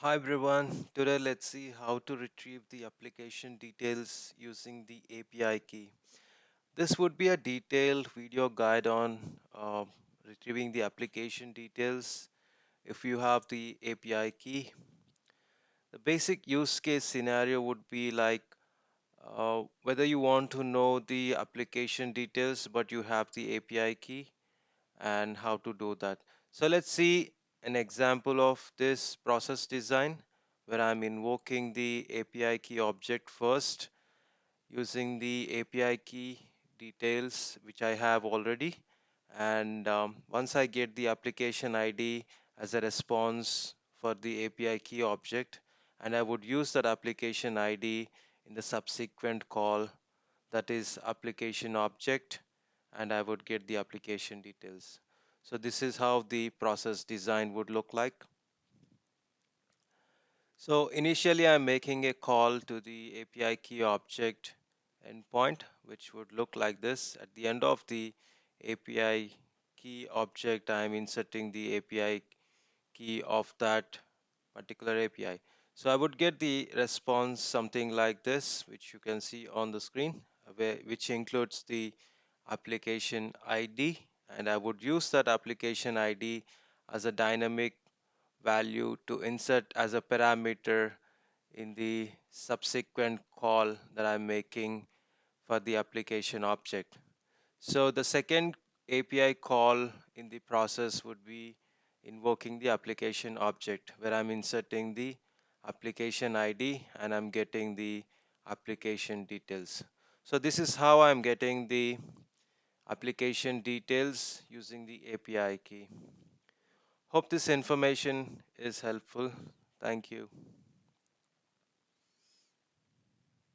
Hi everyone, today let's see how to retrieve the application details using the API key. This would be a detailed video guide on retrieving the application details if you have the API key. The basic use case scenario would be like whether you want to know the application details but you have the API key and how to do that. So let's see an example of this process design where I'm invoking the API key object first using the API key details which I have already. And once I get the application ID as a response for the API key object, and I would use that application ID in the subsequent call, that is application object, and I would get the application details. So this is how the process design would look like. So initially I'm making a call to the API key object endpoint, which would look like this. At the end of the API key object, I'm inserting the API key of that particular API. So I would get the response something like this, which you can see on the screen, which includes the application ID, and I would use that application ID as a dynamic value to insert as a parameter in the subsequent call that I'm making for the application object. So the second API call in the process would be invoking the application object where I'm inserting the application ID and I'm getting the application details. So this is how I'm getting the application details using the API key. Hope this information is helpful. Thank you.